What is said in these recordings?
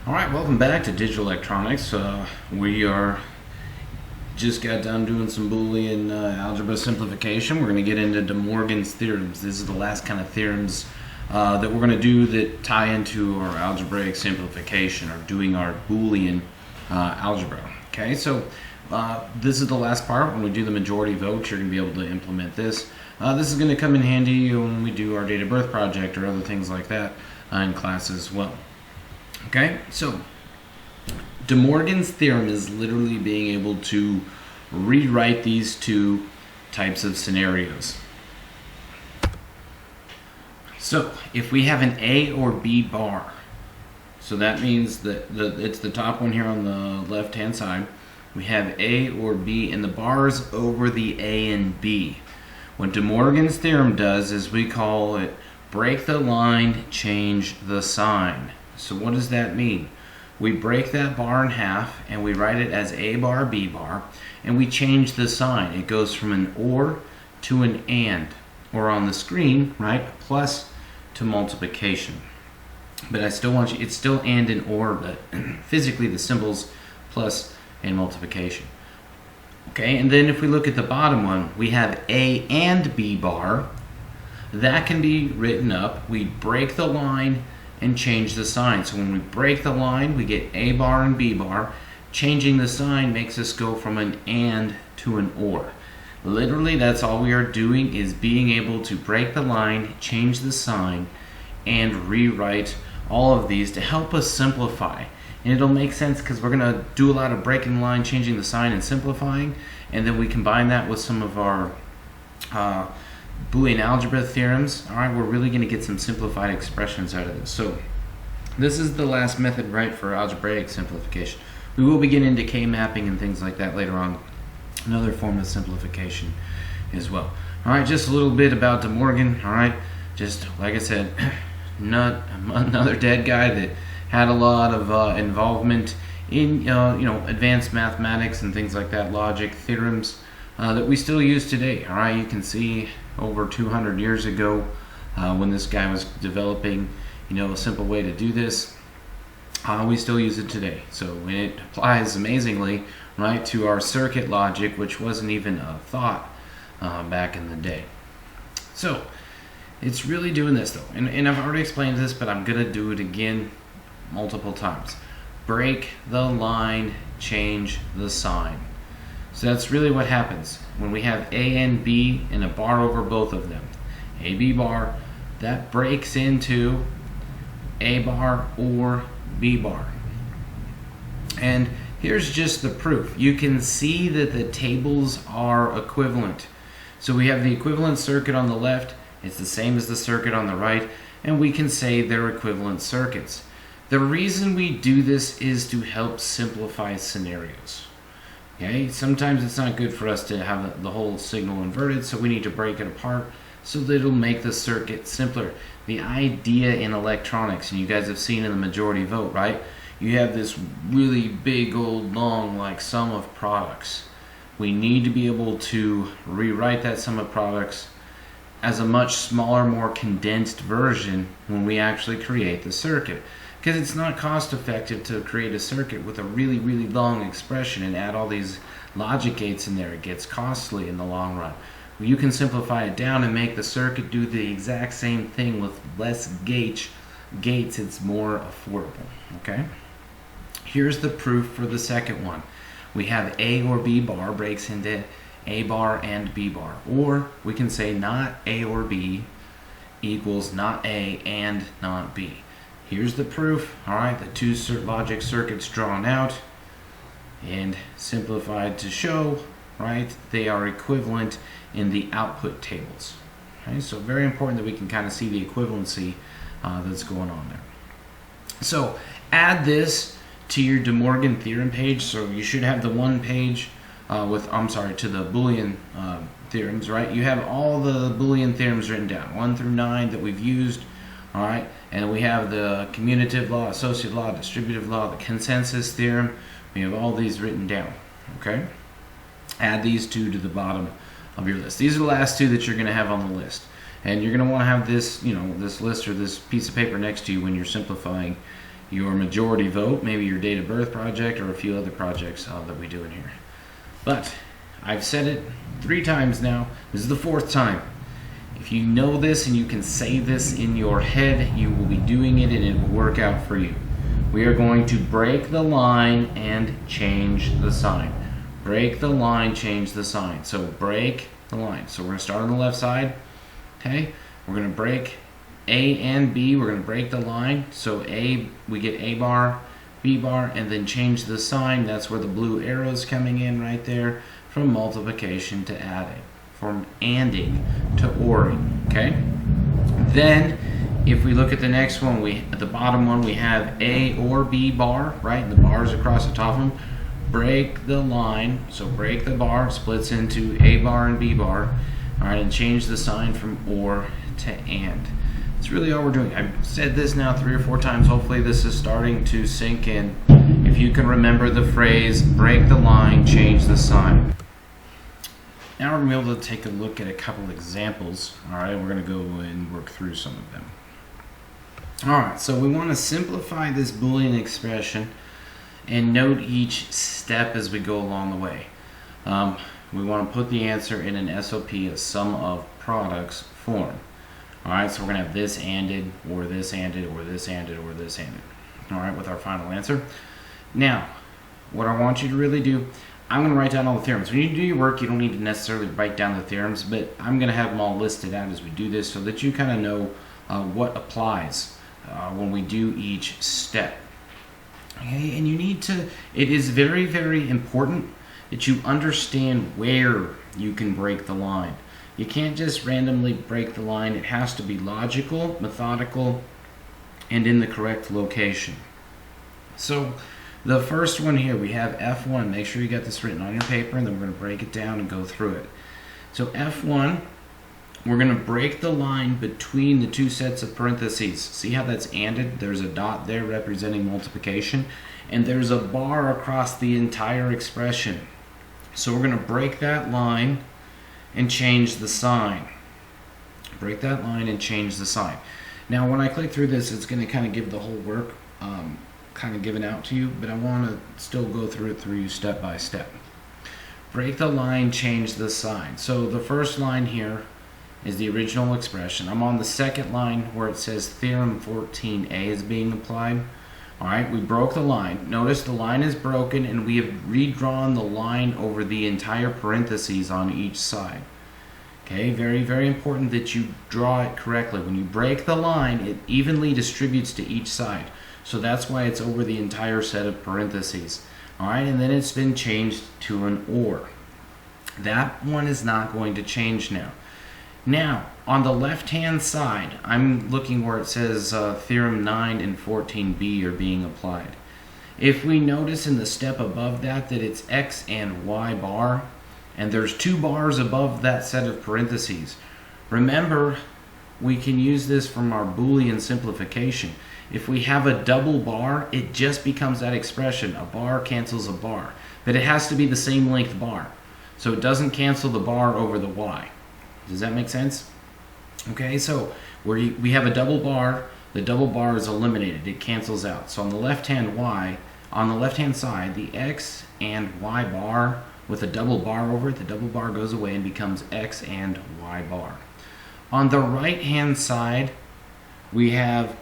All right, welcome back to Digital Electronics. We are just got done doing some Boolean algebra simplification. We're going to get into DeMorgans theorems. This is the last kind of theorems that we're going to do that tie into our algebraic simplification or doing our Boolean algebra. Okay, so this is the last part. When we do the majority vote, you're going to be able to implement this. This is going to come in handy when we do our date of birth project or other things like that in class as well. Okay, so DeMorgans theorem is literally being able to rewrite these two types of scenarios. So if we have an A or B bar, so that means that it's the top one here on the left hand side. We have A or B and the bars over the A and B. What DeMorgans theorem does is we call it break the line, change the sign. So what does that mean? We break that bar in half and we write it as A bar, B bar, and we change the sign. It goes from an or to an and, or on the screen, right, plus to multiplication. But I still want you, it's still and and or, but physically the symbols plus and multiplication. Okay, and then if we look at the bottom one, we have A and B bar. That can be written up. We break the line and change the sign. So when we break the line, we get A bar and B bar. Changing the sign makes us go from an and to an or. Literally, that's all we are doing, is being able to break the line, change the sign, and rewrite all of these to help us simplify. And it'll make sense because we're going to do a lot of breaking the line, changing the sign, and simplifying. And then we combine that with some of our Boolean algebra theorems. All right, we're really going to get some simplified expressions out of this. So this is the last method, right, for algebraic simplification. We will be getting into K-mapping and things like that later on. Another form of simplification as well. All right, just a little bit about De Morgan. All right, just like I said, not another dead guy that had a lot of involvement in advanced mathematics and things like that, logic, theorems that we still use today. All right, you can see over 200 years ago when this guy was developing a simple way to do this, we still use it today. So it applies amazingly, right, to our circuit logic, which wasn't even a thought back in the day. So it's really doing this though, and I've already explained this, but I'm gonna do it again multiple times. Break the line, change the sign. So that's really what happens when we have A and B and a bar over both of them. A, B bar, that breaks into A bar or B bar. And here's just the proof. You can see that the tables are equivalent. So we have the equivalent circuit on the left, it's the same as the circuit on the right, and we can say they're equivalent circuits. The reason we do this is to help simplify scenarios. Okay, sometimes it's not good for us to have the whole signal inverted, so we need to break it apart so that it'll make the circuit simpler. The idea in electronics, and you guys have seen in the majority vote, right? You have this really big old long like sum of products. We need to be able to rewrite that sum of products as a much smaller, more condensed version when we actually create the circuit. Because it's not cost effective to create a circuit with a really, really long expression and add all these logic gates in there. It gets costly in the long run. You can simplify it down and make the circuit do the exact same thing with less gates. It's more affordable. Okay? Here's the proof for the second one. We have A or B bar breaks into A bar and B bar. Or we can say not A or B equals not A and not B. Here's the proof. All right, the two logic circuits drawn out and simplified to show, right, they are equivalent in the output tables. Okay, so very important that we can kind of see the equivalency that's going on there. So add this to your De Morgan theorem page. So you should have the one page to the Boolean theorems, right? You have all the Boolean theorems written down, 1 through 9 that we've used. All right, and we have the commutative law, associative law, distributive law, the consensus theorem. We have all these written down. Okay, add these two to the bottom of your list. These are the last two that you're going to have on the list, and you're going to want to have this, this list or this piece of paper next to you when you're simplifying your majority vote, maybe your date of birth project, or a few other projects that we do in here. But I've said it 3 times now. This is the 4th time. If you know this and you can say this in your head, you will be doing it and it will work out for you. We are going to break the line and change the sign. Break the line, change the sign. So break the line. So we're going to start on the left side. Okay? We're going to break A and B. We're going to break the line. So A, we get A bar, B bar, and then change the sign. That's where the blue arrow's coming in right there, from multiplication to adding, from anding to oring. Okay? Then, if we look at the next one, at the bottom one, we have A or B bar, right? The bars across the top of them. Break the line, so break the bar, splits into A bar and B bar. All right, and change the sign from or to and. That's really all we're doing. I've said this now 3 or 4 times. Hopefully this is starting to sink in. If you can remember the phrase, break the line, change the sign. Now we're going to be able to take a look at a couple examples. All right, we're going to go and work through some of them. All right, so we want to simplify this Boolean expression and note each step as we go along the way. We want to put the answer in an SOP, a sum of products form. All right, so we're going to have this anded, or this anded, or this anded, or this anded. All right, with our final answer. Now, what I want you to really do, I'm going to write down all the theorems. When you do your work, you don't need to necessarily write down the theorems, but I'm going to have them all listed out as we do this so that you kind of know what applies when we do each step. Okay, and you need to, it is very, very important that you understand where you can break the line. You can't just randomly break the line. It has to be logical, methodical, and in the correct location. So the first one here, we have F1. Make sure you got this written on your paper, and then we're going to break it down and go through it. So F1, we're going to break the line between the 2 sets of parentheses. See how that's anded? There's a dot there representing multiplication, and there's a bar across the entire expression. So we're going to break that line and change the sign. Break that line and change the sign. Now when I click through this, it's going to kind of give the whole work kind of given out to you, but I want to still go through it through you step by step. Break the line, change the sign. So the first line here is the original expression. I'm on the second line where it says theorem 14a is being applied. All right, we broke the line. Notice the line is broken and we have redrawn the line over the entire parentheses on each side. Okay, very, very important that you draw it correctly. When you break the line, it evenly distributes to each side. So that's why it's over the entire set of parentheses. All right, and then it's been changed to an or. That one is not going to change now. Now, on the left-hand side, I'm looking where it says Theorem 9 and 14b are being applied. If we notice in the step above that it's x and y bar, and there's 2 bars above that set of parentheses, remember, we can use this from our Boolean simplification. If we have a double bar, it just becomes that expression. A bar cancels a bar. But it has to be the same length bar. So it doesn't cancel the bar over the y. Does that make sense? Okay, so we have a double bar. The double bar is eliminated. It cancels out. So on the left-hand side, the x and y bar with a double bar over it, the double bar goes away and becomes x and y bar. On the right-hand side, we have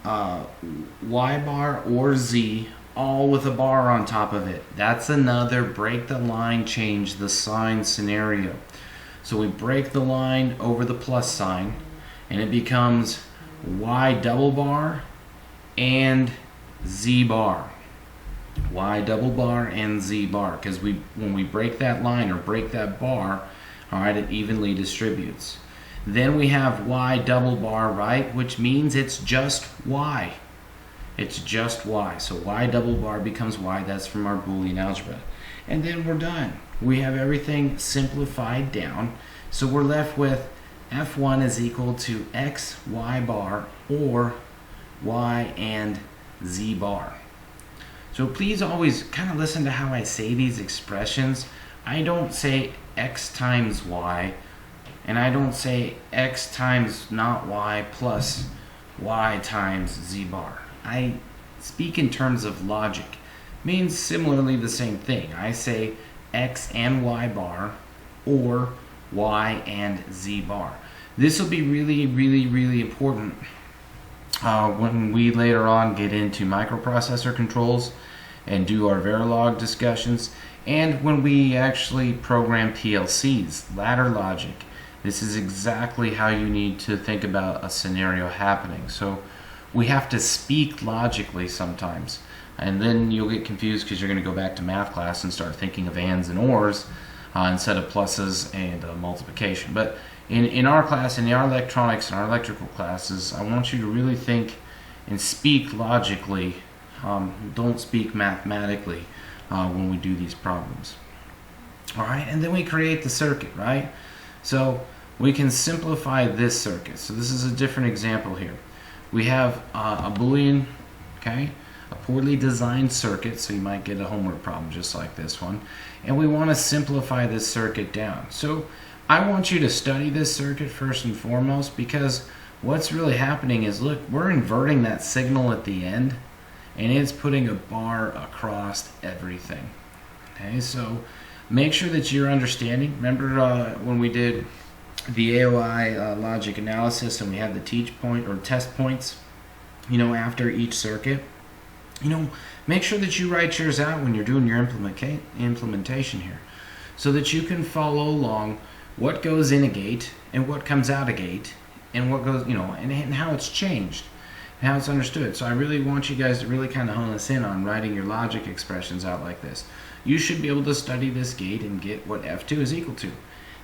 y bar or z, all with a bar on top of it. That's another break the line, change the sign scenario. So we break the line over the plus sign, and it becomes y double bar and z bar. Y double bar and z bar, because when we break that line or break that bar, all right, it evenly distributes. Then we have y double bar, right, which means it's just y. It's just y. So y double bar becomes y. That's from our Boolean algebra. And then we're done. We have everything simplified down. So we're left with f1 is equal to x y bar or y and z bar. So please always kind of listen to how I say these expressions. I don't say x times y, and I don't say x times not y plus y times z bar. speak in terms of logic means similarly the same thing. I say X and Y bar or Y and Z bar. This will be really important when we later on get into microprocessor controls and do our Verilog discussions, and when we actually program PLCs, ladder logic. This is exactly how you need to think about a scenario happening. So we have to speak logically sometimes, and then you'll get confused because you're going to go back to math class and start thinking of ands and ors instead of pluses and multiplication. But in our class, in our electronics and our electrical classes, I want you to really think and speak logically. Don't speak mathematically when we do these problems. All right, and then we create the circuit, right? So we can simplify this circuit. So this is a different example here. We have a Boolean, okay, a poorly designed circuit, so you might get a homework problem just like this one. And we want to simplify this circuit down. So I want you to study this circuit first and foremost, because what's really happening is, look, we're inverting that signal at the end, and it's putting a bar across everything. Okay, so make sure that you're understanding. Remember when we did the AOI logic analysis and we had the teach point or test points, after each circuit? Make sure that you write yours out when you're doing your implementation here, so that you can follow along what goes in a gate and what comes out a gate, and what goes, and how it's changed, and how it's understood. So I really want you guys to really kind of hone us in on writing your logic expressions out like this. You should be able to study this gate and get what F2 is equal to.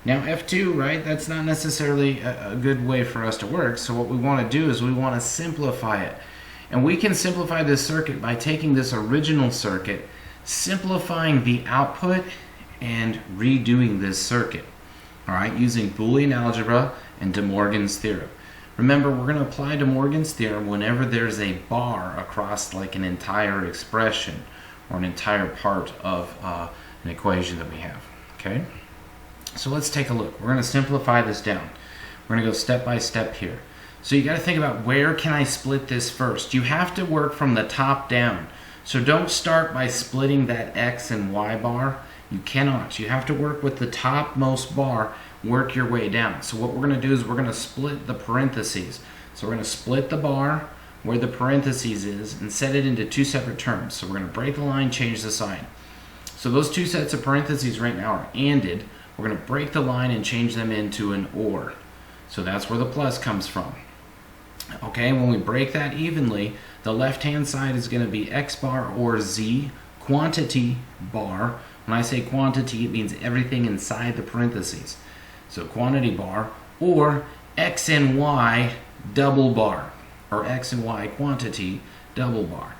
Now F2, right, that's not necessarily a good way for us to work, so what we want to do is we want to simplify it. And we can simplify this circuit by taking this original circuit, simplifying the output, and redoing this circuit. All right, using Boolean algebra and DeMorgans Theorem. Remember, we're going to apply DeMorgans Theorem whenever there's a bar across like an entire expression or an entire part of an equation that we have. Okay, so let's take a look. We're going to simplify this down. We're going to go step by step here. So you got to think about, where can I split this first? You have to work from the top down. So don't start by splitting that X and Y bar. You cannot. You have to work with the topmost bar, work your way down. So what we're going to do is we're going to split the parentheses. So we're going to split the bar where the parentheses is and set it into two separate terms. So we're going to break the line, change the sign. So those two sets of parentheses right now are ANDed. We're going to break the line and change them into an OR. So that's where the plus comes from. Okay, when we break that evenly, the left-hand side is going to be X bar or Z, quantity bar. When I say quantity, it means everything inside the parentheses. So quantity bar, or X and Y double bar, or X and Y quantity double bar.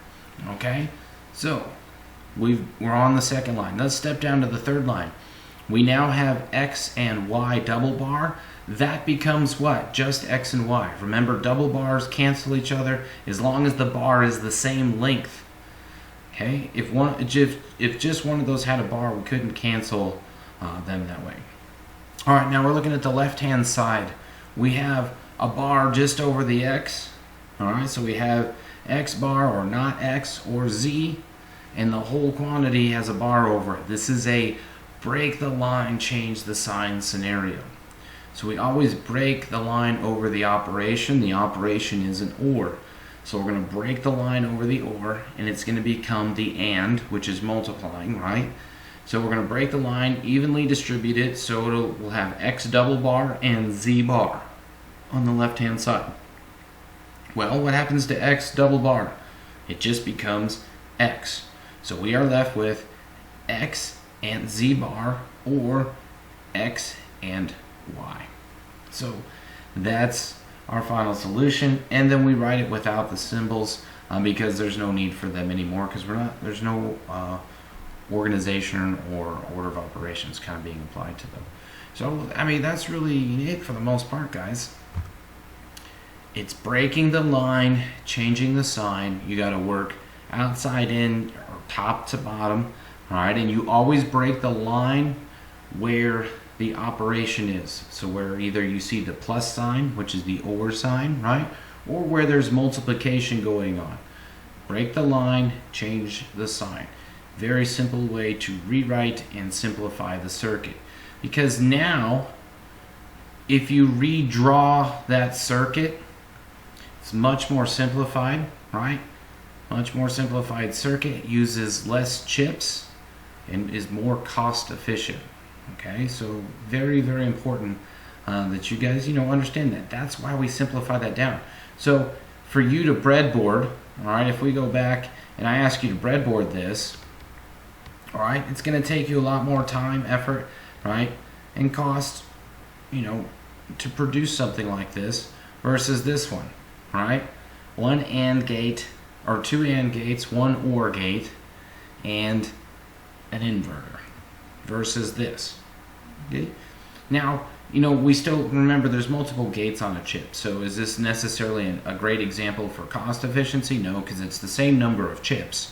Okay, so we're on the second line. Let's step down to the third line. We now have X and Y double bar. That becomes what? Just X and Y. Remember, double bars cancel each other as long as the bar is the same length. Okay, if just one of those had a bar, we couldn't cancel them that way. All right, now we're looking at the left-hand side. We have a bar just over the X. All right, so we have X bar or not X or Z, and the whole quantity has a bar over it. This is a break the line, change the sign scenario. So we always break the line over the operation. The operation is an OR. So we're going to break the line over the OR, and it's going to become the AND, which is multiplying, right? So we're going to break the line, evenly distribute it, so we'll have X double bar and Z bar on the left-hand side. Well, what happens to X double bar? It just becomes X. So we are left with X and Z bar, or X and Y. So that's our final solution, and then we write it without the symbols because there's no need for them anymore, because there's no organization or order of operations kind of being applied to them. So I mean, that's really it for the most part, guys. It's breaking the line, changing the sign. You got to work outside in or top to bottom, all right? And you always break the line where the operation is. So where either you see the plus sign, which is the OR sign, right? Or where there's multiplication going on. break the line, change the sign. Very simple way to rewrite and simplify the circuit. Because now, if you redraw that circuit, it's much more simplified, right? Much more simplified circuit, uses less chips, and is more cost efficient. Okay, so very, very important that you guys, understand that. That's why we simplify that down. So for you to breadboard, all right, if we go back and I ask you to breadboard this, all right, it's going to take you a lot more time, effort, right, and cost, to produce something like this versus this one, right? One AND gate, or two AND gates, one OR gate, and an inverter versus this. Okay? Now, we still remember there's multiple gates on a chip. So is this necessarily a great example for cost efficiency? No, because it's the same number of chips,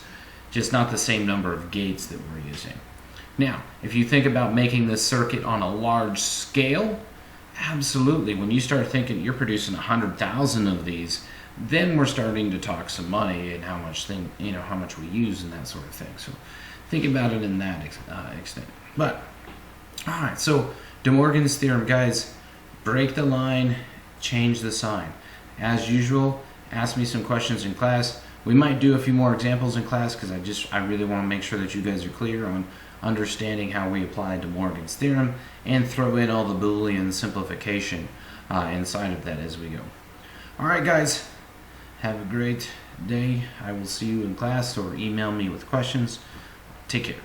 just not the same number of gates that we're using. Now, if you think about making this circuit on a large scale, absolutely. When you start thinking you're producing 100,000 of these, then we're starting to talk some money and how much we use and that sort of thing. So think about it in that extent. But all right, so DeMorgans Theorem, guys, break the line, change the sign. As usual, ask me some questions in class. We might do a few more examples in class because I really want to make sure that you guys are clear on understanding how we apply DeMorgans Theorem and throw in all the Boolean simplification inside of that as we go. All right, guys, have a great day. I will see you in class or email me with questions. Take care.